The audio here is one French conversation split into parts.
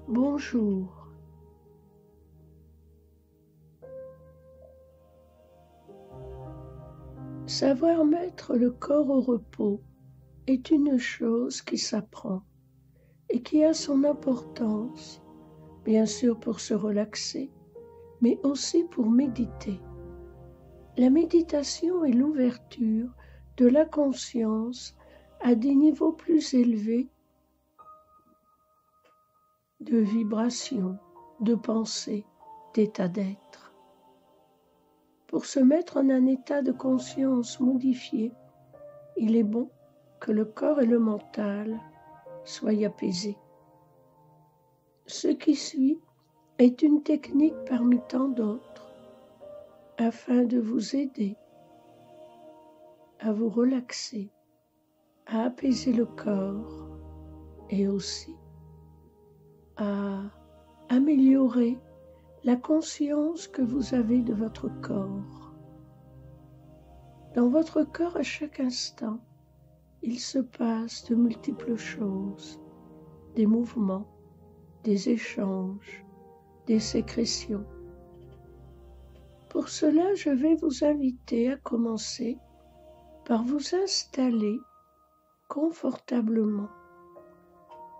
Bonjour. Savoir mettre le corps au repos est une chose qui s'apprend et qui a son importance, bien sûr pour se relaxer, mais aussi pour méditer. La méditation est l'ouverture de la conscience à des niveaux plus élevés de vibration, de pensée, d'état d'être. Pour se mettre en un état de conscience modifié, il est bon que le corps et le mental soient apaisés. Ce qui suit est une technique parmi tant d'autres afin de vous aider à vous relaxer, à apaiser le corps et aussi à améliorer la conscience que vous avez de votre corps. Dans votre corps, à chaque instant, il se passe de multiples choses, des mouvements, des échanges, des sécrétions. Pour cela, je vais vous inviter à commencer par vous installer confortablement.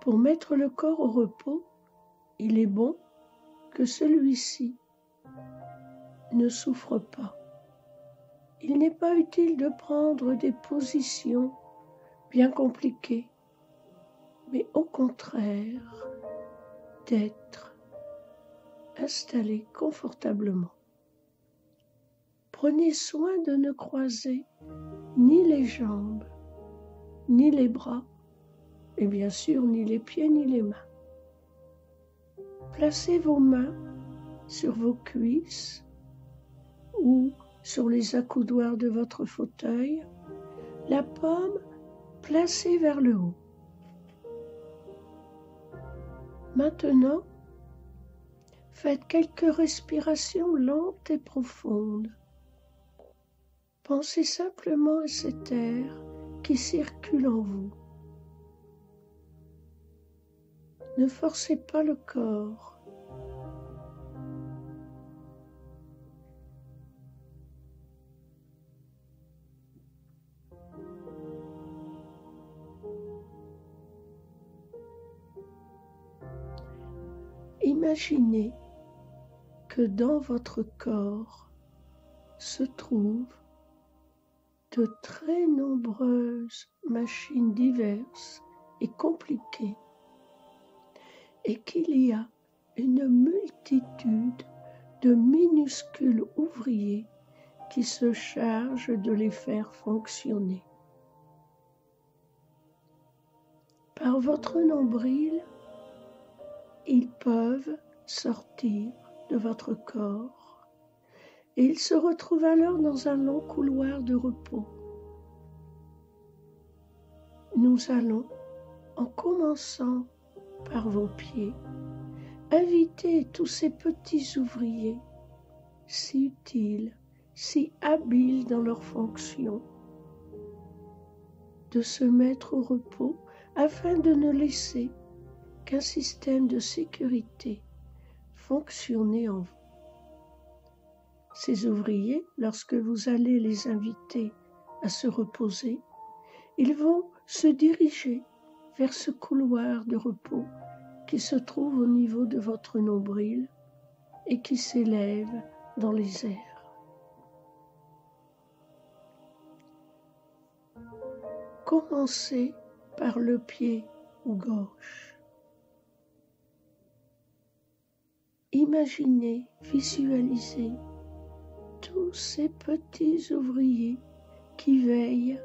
Pour mettre le corps au repos, il est bon que celui-ci ne souffre pas. Il n'est pas utile de prendre des positions bien compliquées, mais au contraire, d'être installé confortablement. Prenez soin de ne croiser ni les jambes, ni les bras, et bien sûr ni les pieds ni les mains. Placez vos mains sur vos cuisses ou sur les accoudoirs de votre fauteuil, la paume placée vers le haut. Maintenant, faites quelques respirations lentes et profondes. Pensez simplement à cet air qui circule en vous. Ne forcez pas le corps. Imaginez que dans votre corps se trouvent de très nombreuses machines diverses et compliquées et qu'il y a une multitude de minuscules ouvriers qui se chargent de les faire fonctionner. Par votre nombril, ils peuvent sortir de votre corps et ils se retrouvent alors dans un long couloir de repos. Nous allons, en commençant par vos pieds, inviter tous ces petits ouvriers si utiles, si habiles dans leurs fonctions, de se mettre au repos afin de ne laisser qu'un système de sécurité fonctionner en vous. Ces ouvriers, lorsque vous allez les inviter à se reposer, ils vont se diriger vers ce couloir de repos qui se trouve au niveau de votre nombril et qui s'élève dans les airs. Commencez par le pied gauche. Imaginez, visualisez tous ces petits ouvriers qui veillent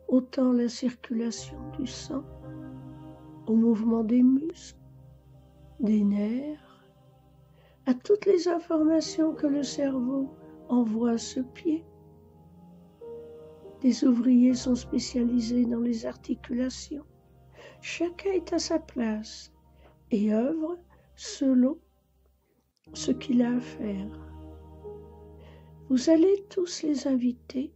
autant la circulation du sang, au mouvement des muscles, des nerfs, à toutes les informations que le cerveau envoie à ce pied. Des ouvriers sont spécialisés dans les articulations. Chacun est à sa place et œuvre selon ce qu'il a à faire. Vous allez tous les inviter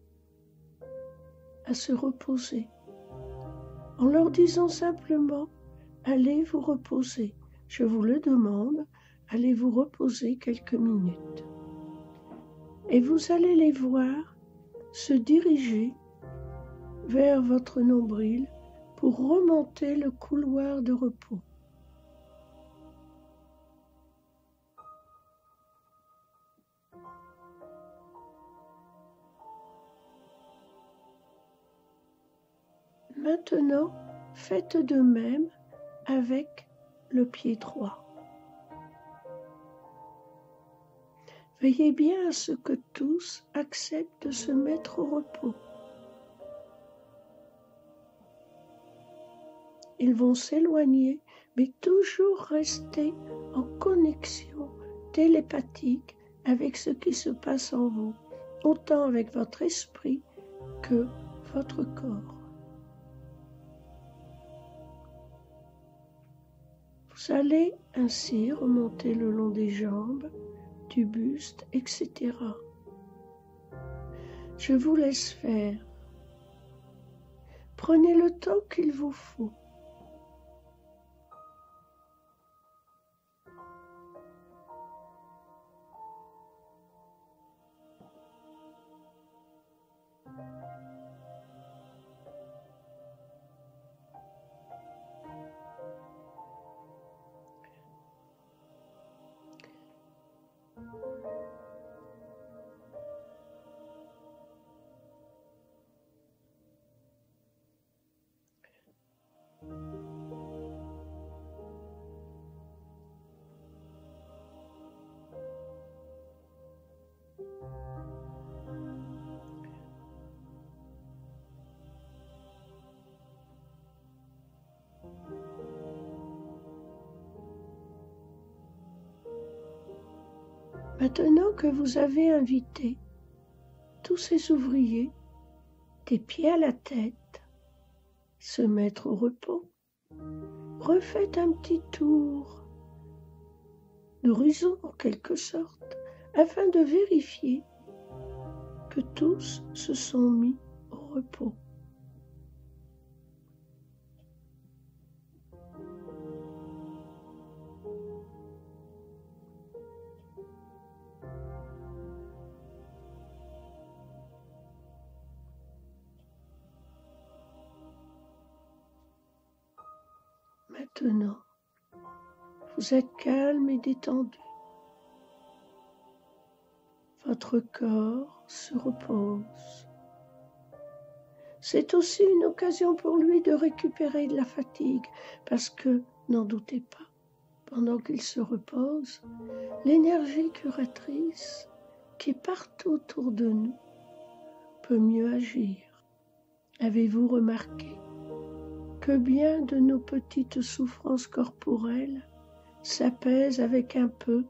à se reposer en leur disant simplement « Allez vous reposer, je vous le demande, allez vous reposer quelques minutes. Et vous allez les voir se diriger vers votre nombril pour remonter le couloir de repos. Maintenant, faites de même avec le pied droit. Veillez bien à ce que tous acceptent de se mettre au repos. Ils vont s'éloigner, mais toujours rester en connexion télépathique avec ce qui se passe en vous, autant avec votre esprit que votre corps. Vous allez ainsi remonter le long des jambes, du buste, etc. Je vous laisse faire. Prenez le temps qu'il vous faut. Maintenant que vous avez invité tous ces ouvriers, des pieds à la tête, se mettre au repos, refaites un petit tour d'horizon en quelque sorte, afin de vérifier que tous se sont mis au repos. Maintenant, vous êtes calme et détendu. Votre corps se repose. C'est aussi une occasion pour lui de récupérer de la fatigue, parce que, n'en doutez pas, pendant qu'il se repose, l'énergie curatrice qui est partout autour de nous peut mieux agir. Avez-vous remarqué que bien de nos petites souffrances corporelles s'apaisent avec un peu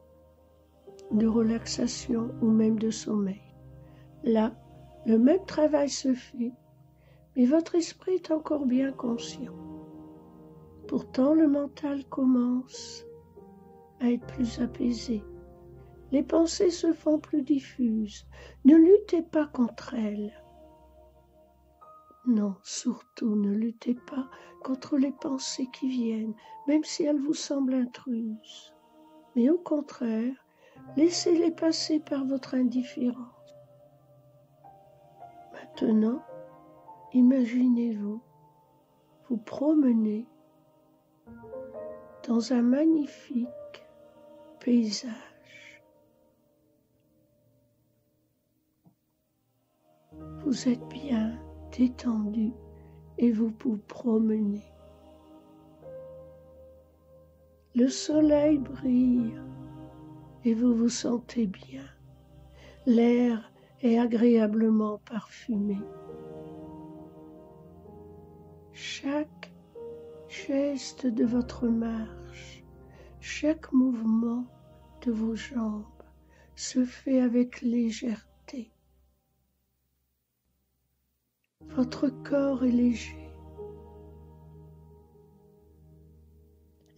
de relaxation ou même de sommeil? Là, le même travail se fait, mais votre esprit est encore bien conscient. Pourtant, le mental commence à être plus apaisé. Les pensées se font plus diffuses. Ne luttez pas contre elles. Non, surtout ne luttez pas contre les pensées qui viennent, même si elles vous semblent intruses. Mais au contraire, laissez-les passer par votre indifférence. Maintenant, imaginez-vous vous promener dans un magnifique paysage. Vous êtes bien détendu et vous vous promenez. Le soleil brille et vous vous sentez bien. L'air est agréablement parfumé. Chaque geste de votre marche, chaque mouvement de vos jambes se fait avec légèreté. Votre corps est léger.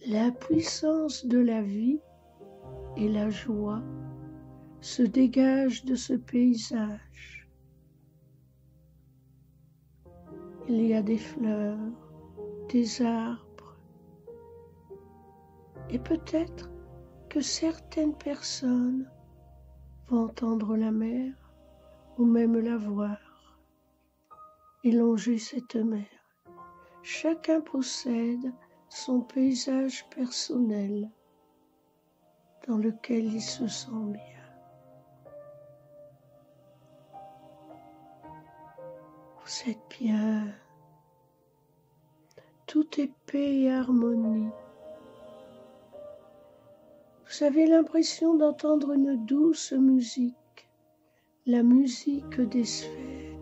La puissance de la vie et la joie se dégagent de ce paysage. Il y a des fleurs, des arbres, Et peut-être que certaines personnes vont entendre la mer ou même la voir et longer cette mer. Chacun possède son paysage personnel dans lequel il se sent bien. Vous êtes bien. Tout est paix et harmonie. Vous avez l'impression d'entendre une douce musique, la musique des sphères.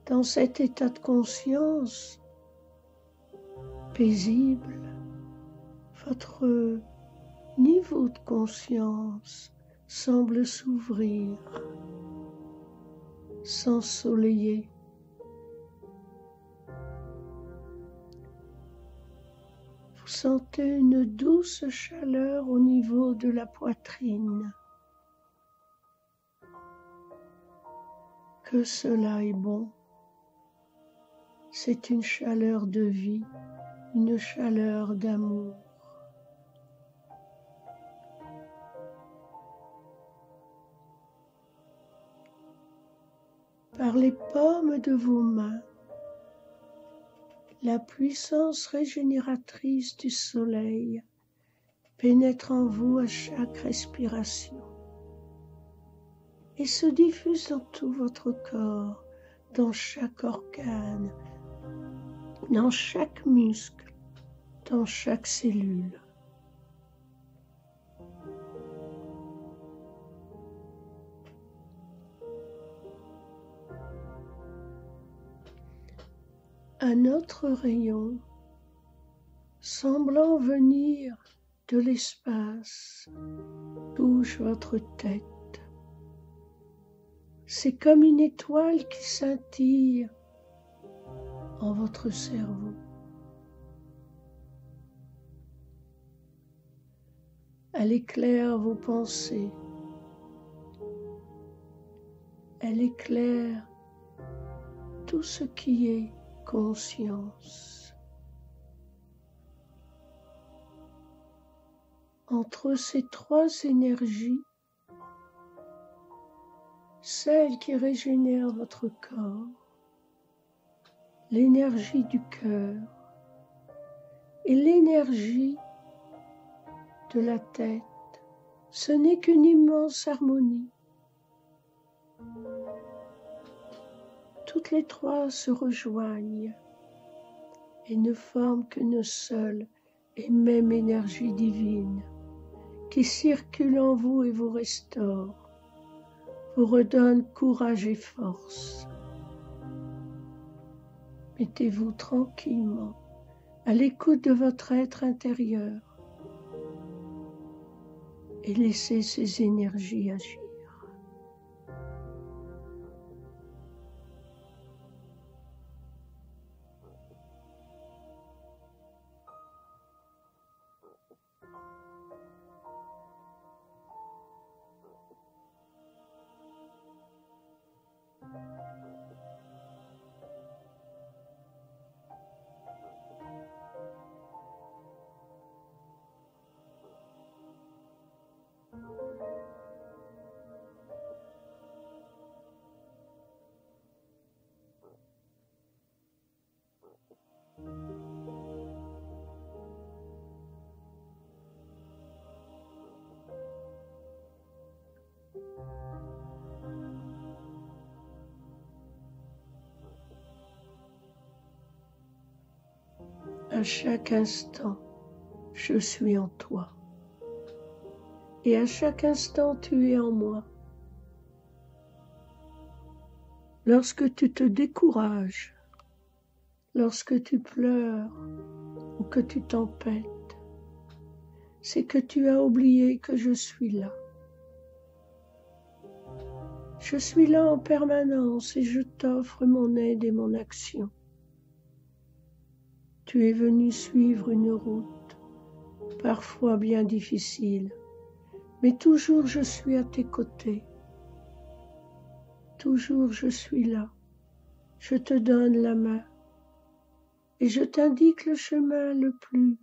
Dans cet état de conscience paisible, votre niveau de conscience semble s'ouvrir, s'ensoleiller. Vous sentez une douce chaleur au niveau de la poitrine. Que cela est bon. C'est une chaleur de vie, une chaleur d'amour. Par les paumes de vos mains, la puissance régénératrice du soleil pénètre en vous à chaque respiration et se diffuse dans tout votre corps, dans chaque organe, dans chaque muscle, dans chaque cellule. Un autre rayon, semblant venir de l'espace, touche votre tête. C'est comme une étoile qui scintille en votre cerveau. Elle éclaire vos pensées. Elle éclaire tout ce qui est conscience. Entre ces trois énergies, celle qui régénère votre corps, l'énergie du cœur et l'énergie de la tête, ce n'est qu'une immense harmonie. Toutes les trois se rejoignent et ne forment qu'une seule et même énergie divine qui circule en vous et vous restaure, vous redonne courage et force. Mettez-vous tranquillement à l'écoute de votre être intérieur et laissez ces énergies agir. À chaque instant, je suis en toi. Et à chaque instant, tu es en moi. Lorsque tu te décourages, lorsque tu pleures ou que tu tempêtes, c'est que tu as oublié que je suis là. Je suis là en permanence et je t'offre mon aide et mon action. Tu es venu suivre une route, parfois bien difficile, mais toujours je suis à tes côtés. Toujours je suis là. Je te donne la main. et je t'indique le chemin le plus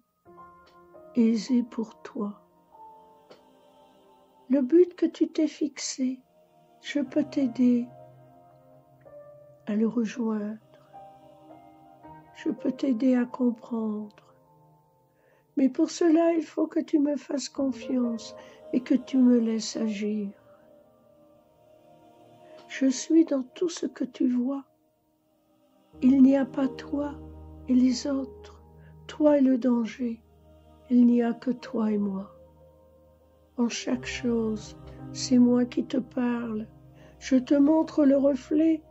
aisé pour toi. Le but que tu t'es fixé, je peux t'aider à le rejoindre. Je peux t'aider à comprendre. Mais pour cela, il faut que tu me fasses confiance et que tu me laisses agir. Je suis dans tout ce que tu vois. Il n'y a pas toi et les autres, toi et le danger. Il n'y a que toi et moi. En chaque chose, c'est moi qui te parle. Je te montre le reflet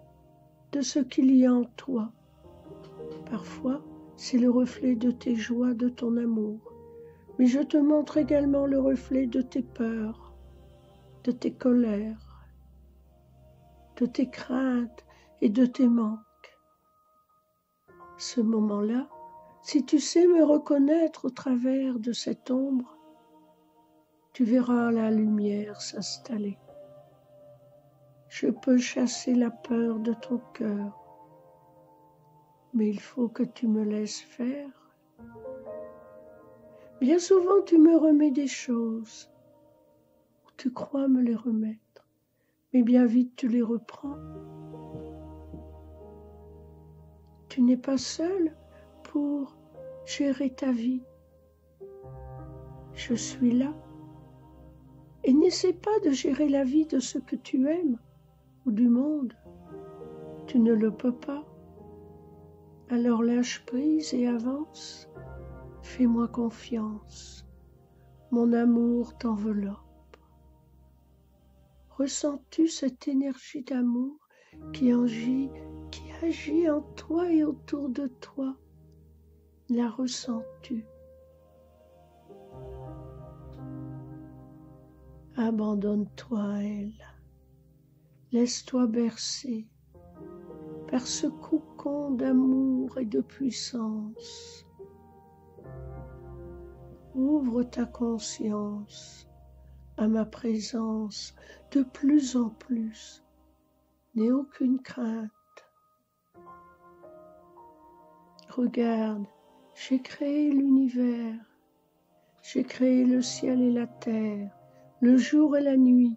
de ce qu'il y a en toi. Parfois, c'est le reflet de tes joies, de ton amour. Mais je te montre également le reflet de tes peurs, de tes colères, de tes craintes et de tes manques. Ce moment-là, si tu sais me reconnaître au travers de cette ombre, tu verras la lumière s'installer. Je peux chasser la peur de ton cœur, mais il faut que tu me laisses faire. Bien souvent, tu me remets des choses, ou tu crois me les remettre, mais bien vite tu les reprends. Tu n'es pas seul pour gérer ta vie. Je suis là. Et n'essaie pas de gérer la vie de ceux que tu aimes ou du monde. Tu ne le peux pas. Alors lâche prise et avance. Fais-moi confiance. Mon amour t'enveloppe. Ressens-tu cette énergie d'amour qui agit en toi et autour de toi? La ressens-tu? Abandonne-toi à elle. Laisse-toi bercer par ce cocon d'amour et de puissance. Ouvre ta conscience à ma présence de plus en plus. N'aie aucune crainte. Regarde, j'ai créé l'univers. J'ai créé le ciel et la terre, le jour et la nuit.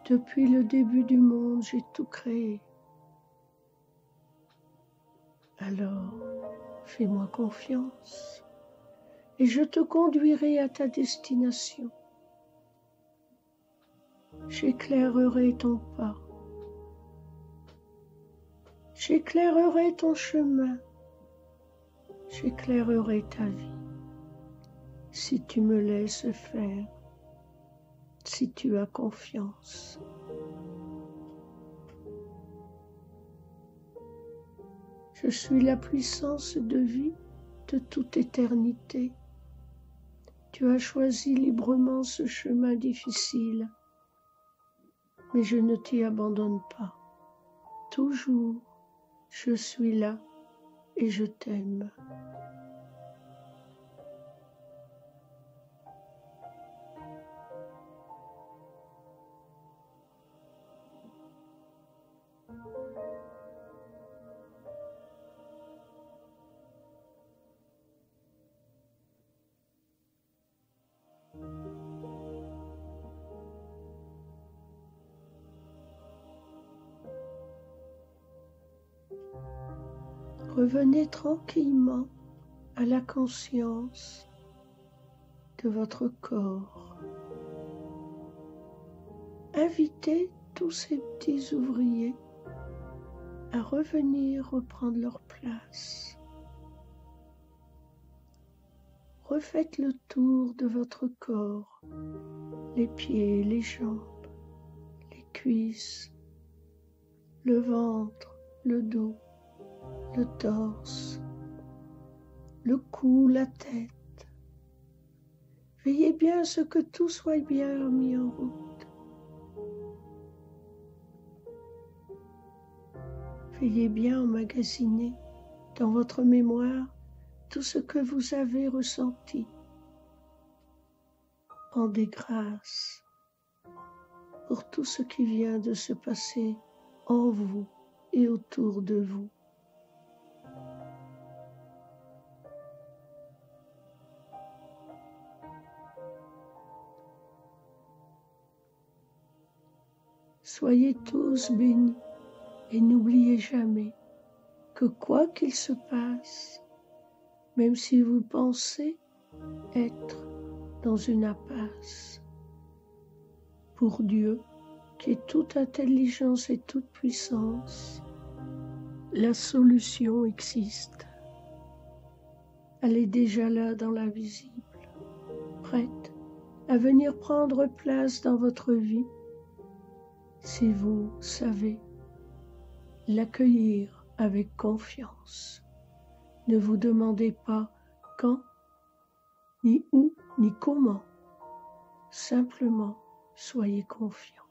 Depuis le début du monde, j'ai tout créé. Alors, fais-moi confiance et je te conduirai à ta destination. J'éclairerai ton pas. J'éclairerai ton chemin. J'éclairerai ta vie. Si tu me laisses faire, si tu as confiance. Je suis la puissance de vie de toute éternité. Tu as choisi librement ce chemin difficile, mais je ne t'y abandonne pas. Toujours, je suis là et je t'aime. Revenez tranquillement à la conscience de votre corps. Invitez tous ces petits ouvriers à revenir reprendre leur place. Refaites le tour de votre corps, les pieds, les jambes, les cuisses, le ventre, le dos, le torse, le cou, la tête. Veillez bien à ce que tout soit bien mis en route. Veillez bien à emmagasiner dans votre mémoire tout ce que vous avez ressenti. Rendez grâce pour tout ce qui vient de se passer en vous et autour de vous. Soyez tous bénis et n'oubliez jamais que quoi qu'il se passe, même si vous pensez être dans une impasse, pour Dieu, qui est toute intelligence et toute puissance, la solution existe. Elle est déjà là dans l'invisible, prête à venir prendre place dans votre vie, si vous savez l'accueillir avec confiance. Ne vous demandez pas quand, ni où, ni comment. Simplement, soyez confiants.